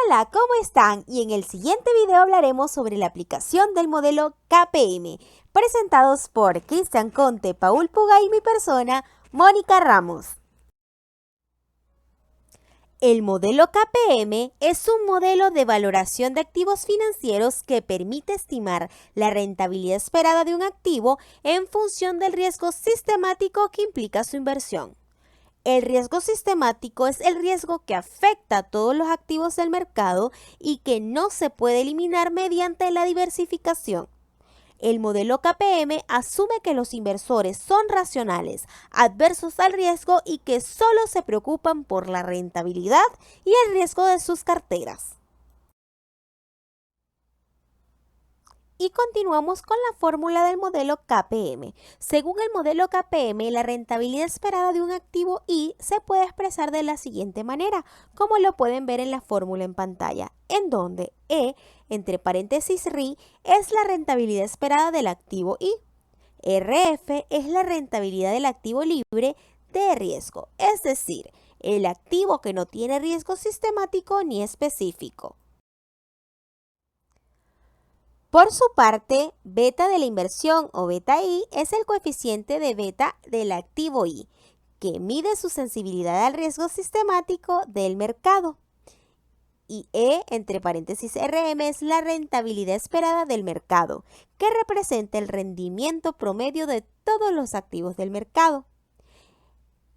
Hola, ¿cómo están? Y en el siguiente video hablaremos sobre la aplicación del modelo KPM, presentados por Cristian Conte, Paul Puga y mi persona, Mónica Ramos. El modelo KPM es un modelo de valoración de activos financieros que permite estimar la rentabilidad esperada de un activo en función del riesgo sistemático que implica su inversión. El riesgo sistemático es el riesgo que afecta a todos los activos del mercado y que no se puede eliminar mediante la diversificación. El modelo KPM asume que los inversores son racionales, adversos al riesgo y que solo se preocupan por la rentabilidad y el riesgo de sus carteras. Y continuamos con la fórmula del modelo KPM. Según el modelo KPM, la rentabilidad esperada de un activo I se puede expresar de la siguiente manera, como lo pueden ver en la fórmula en pantalla, en donde E, entre paréntesis RI, es la rentabilidad esperada del activo I. RF es la rentabilidad del activo libre de riesgo, es decir, el activo que no tiene riesgo sistemático ni específico. Por su parte, beta de la inversión o beta I es el coeficiente de beta del activo I, que mide su sensibilidad al riesgo sistemático del mercado. Y E, entre paréntesis RM, es la rentabilidad esperada del mercado, que representa el rendimiento promedio de todos los activos del mercado.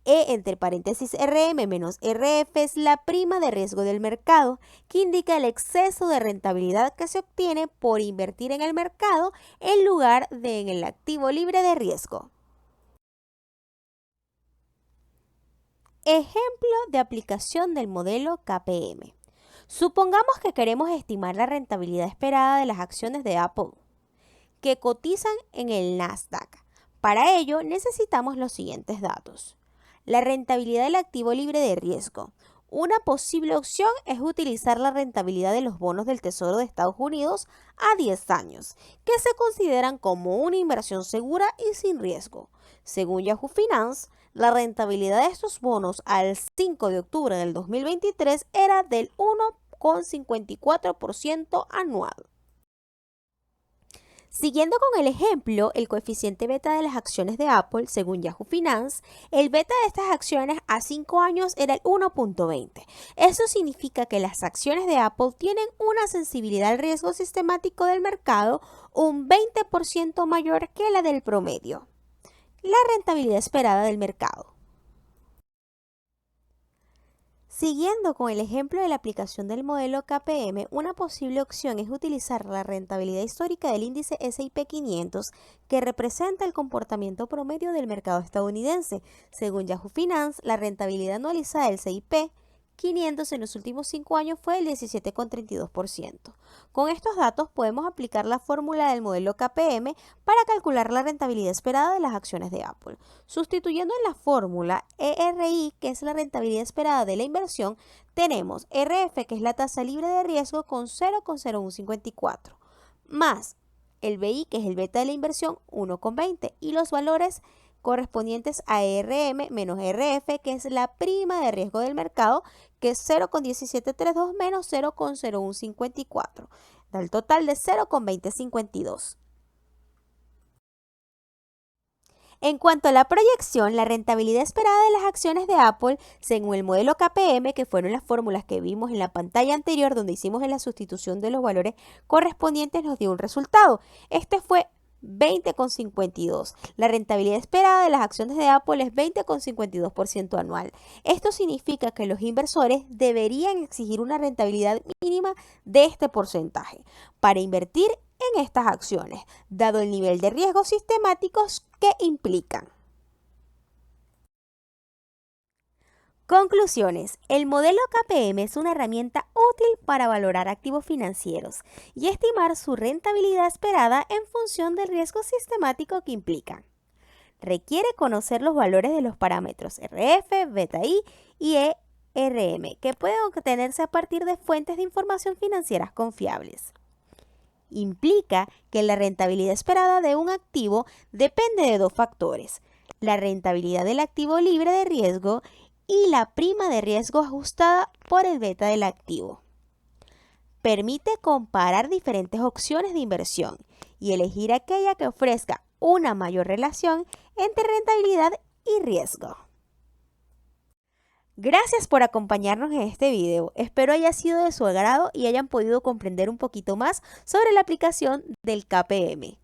E, entre paréntesis RM menos RF es la prima de riesgo del mercado, que indica el exceso de rentabilidad que se obtiene por invertir en el mercado en lugar de en el activo libre de riesgo. Ejemplo de aplicación del modelo KPM. Supongamos que queremos estimar la rentabilidad esperada de las acciones de Apple, que cotizan en el Nasdaq. Para ello necesitamos los siguientes datos. La rentabilidad del activo libre de riesgo. Una posible opción es utilizar la rentabilidad de los bonos del Tesoro de Estados Unidos a 10 años, que se consideran como una inversión segura y sin riesgo. Según Yahoo Finance, la rentabilidad de estos bonos al 5 de octubre del 2023 era del 1,54% anual. Siguiendo con el ejemplo, el coeficiente beta de las acciones de Apple, según Yahoo Finance, el beta de estas acciones a 5 años era el 1,20. Eso significa que las acciones de Apple tienen una sensibilidad al riesgo sistemático del mercado un 20% mayor que la del promedio. La rentabilidad esperada del mercado. Siguiendo con el ejemplo de la aplicación del modelo KPM, una posible opción es utilizar la rentabilidad histórica del índice S&P 500, que representa el comportamiento promedio del mercado estadounidense. Según Yahoo Finance, la rentabilidad anualizada del S&P 500 en los últimos 5 años fue el 17,32%. Con estos datos podemos aplicar la fórmula del modelo KPM para calcular la rentabilidad esperada de las acciones de Apple. Sustituyendo en la fórmula ERI, que es la rentabilidad esperada de la inversión, tenemos RF, que es la tasa libre de riesgo, con 0,0154, más el BI, que es el beta de la inversión, 1,20, y los valores correspondientes a RM menos RF, que es la prima de riesgo del mercado, que es 0,1732 menos 0,0154, da el total de 0,2052. En cuanto a la proyección, la rentabilidad esperada de las acciones de Apple, según el modelo KPM, que fueron las fórmulas que vimos en la pantalla anterior donde hicimos la sustitución de los valores correspondientes, nos dio un resultado. Este fue 20,52. La rentabilidad esperada de las acciones de Apple es 20,52% anual. Esto significa que los inversores deberían exigir una rentabilidad mínima de este porcentaje para invertir en estas acciones, dado el nivel de riesgos sistemáticos que implican. Conclusiones. El modelo KPM es una herramienta útil para valorar activos financieros y estimar su rentabilidad esperada en función del riesgo sistemático que implican. Requiere conocer los valores de los parámetros RF, beta I y ERM, que pueden obtenerse a partir de fuentes de información financieras confiables. Implica que la rentabilidad esperada de un activo depende de dos factores: la rentabilidad del activo libre de riesgo y la prima de riesgo ajustada por el beta del activo. permite comparar diferentes opciones de inversión y elegir aquella que ofrezca una mayor relación entre rentabilidad y riesgo. Gracias por acompañarnos en este video. Espero haya sido de su agrado y hayan podido comprender un poquito más sobre la aplicación del KPM.